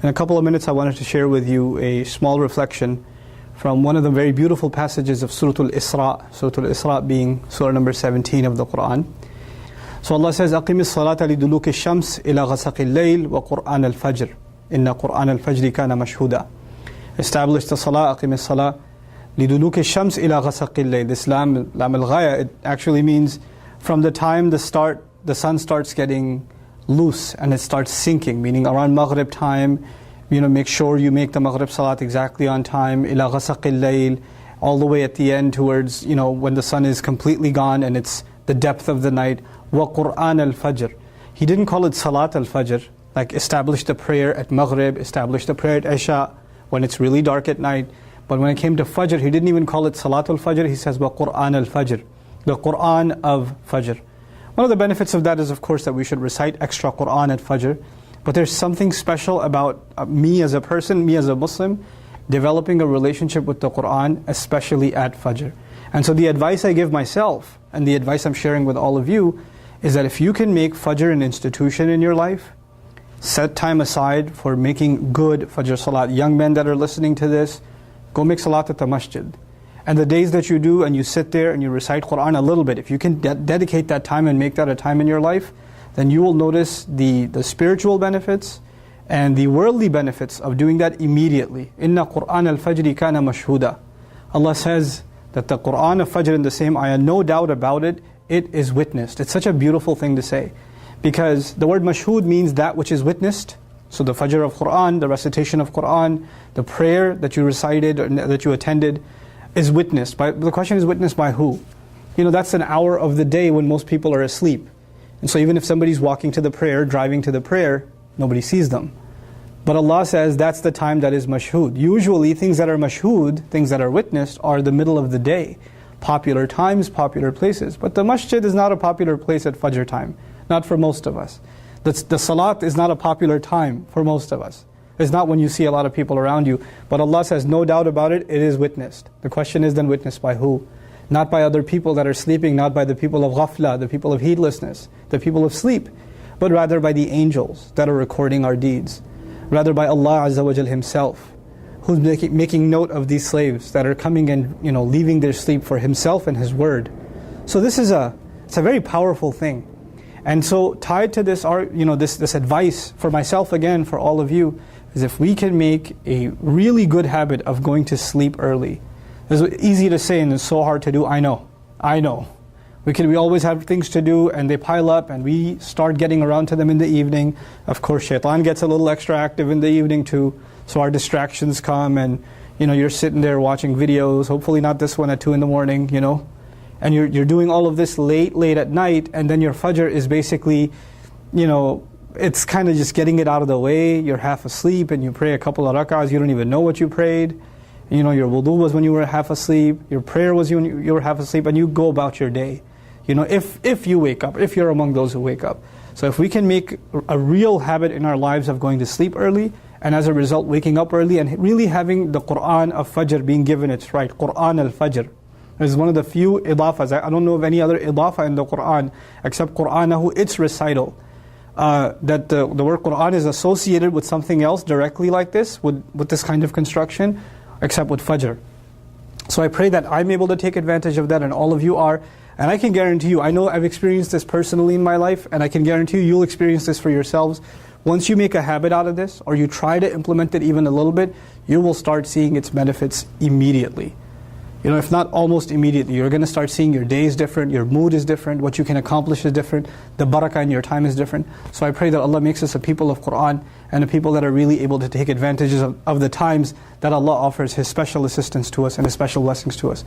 In a couple of minutes I wanted to share with you a small reflection from one of the very beautiful passages of Surah Al-Isra, Surah Al-Isra being surah number 17 of the Qur'an. So Allah says, أَقِمِ الصَّلَاةَ لِدُلُوكِ الشَّمْسِ إِلَى غَسَقِ اللَّيْلِ وَقُرْآنَ الْفَجْرِ إِنَّ قُرْآنَ الْفَجْرِ كَانَ مَشْهُودًا. Establish the salah, أقِمِ الصَّلَاةَ لِدُلُوكِ الشَّمْسِ إِلَى غَسَقِ اللَّيْلِ. This lam al-ghaya, it actually means from the time the sun starts getting loose and it starts sinking, meaning around Maghrib time, make sure you make the Maghrib Salat exactly on time, ila ghasaqil layl, all the way at the end towards, when the sun is completely gone and it's the depth of the night. Wa Qur'an al-Fajr. He didn't call it Salat al-Fajr, like establish the prayer at Maghrib, establish the prayer at Isha, when it's really dark at night. But when it came to Fajr, he didn't even call it Salat al-Fajr, he says Wa Qur'an al-Fajr, the Qur'an of Fajr. One of the benefits of that is, of course, that we should recite extra Qur'an at Fajr. But there's something special about me as a person, me as a Muslim, developing a relationship with the Qur'an, especially at Fajr. And so the advice I give myself, and the advice I'm sharing with all of you, is that if you can make Fajr an institution in your life, set time aside for making good Fajr Salat. Young men that are listening to this, go make Salat at the masjid. And the days that you do and you sit there and you recite Qur'an a little bit, if you can dedicate that time and make that a time in your life, then you will notice the spiritual benefits and the worldly benefits of doing that immediately. Inna Qur'an al-Fajri kana mashhuda. Allah says that the Qur'an of Fajr in the same ayah, no doubt about it, it is witnessed. It's such a beautiful thing to say. Because the word mashhud means that which is witnessed. So the Fajr of Qur'an, the recitation of Qur'an, the prayer that you recited or that you attended, is witnessed. The question is, witnessed by who? That's an hour of the day when most people are asleep. And so even if somebody's walking to the prayer, driving to the prayer, nobody sees them. But Allah says that's the time that is mashhud. Usually things that are mashhud, things that are witnessed, are the middle of the day. Popular times, popular places. But the masjid is not a popular place at Fajr time. Not for most of us. The salat is not a popular time for most of us. It's not when you see a lot of people around you. But Allah says, no doubt about it, it is witnessed. The question is then, witnessed by who? Not by other people that are sleeping, not by the people of ghafla, the people of heedlessness, the people of sleep, but rather by the angels that are recording our deeds. Rather by Allah Azza wa Jal Himself, who's making note of these slaves that are coming and leaving their sleep for Himself and His word. So this is it's a very powerful thing. And so tied to this, this advice for myself again, for all of you, is if we can make a really good habit of going to sleep early. It's easy to say and it's so hard to do, I know. We always have things to do and they pile up and we start getting around to them in the evening. Of course, shaitan gets a little extra active in the evening too, so our distractions come and you're sitting there watching videos, hopefully not this one at 2 in the morning, and you're doing all of this late at night, and then your Fajr is basically, it's kind of just getting it out of the way. You're half asleep and you pray a couple of rak'ahs, you don't even know what you prayed. Your wudu was when you were half asleep, your prayer was when you were half asleep, and you go about your day. If you wake up, if you're among those who wake up. So if we can make a real habit in our lives of going to sleep early, and as a result waking up early and really having the Qur'an of Fajr being given its right, Qur'an al-Fajr. It's one of the few idafas. I don't know of any other idafa in the Qur'an except Qur'anahu, its recital. That the word Qur'an is associated with something else directly like this, with this kind of construction, except with Fajr. So I pray that I'm able to take advantage of that, and all of you are. And I can guarantee you, I know I've experienced this personally in my life, and I can guarantee you, you'll experience this for yourselves. Once you make a habit out of this, or you try to implement it even a little bit, you will start seeing its benefits immediately. If not almost immediately, you're going to start seeing your day is different, your mood is different, what you can accomplish is different, the barakah in your time is different. So I pray that Allah makes us a people of Qur'an, and a people that are really able to take advantages of the times that Allah offers His special assistance to us and His special blessings to us.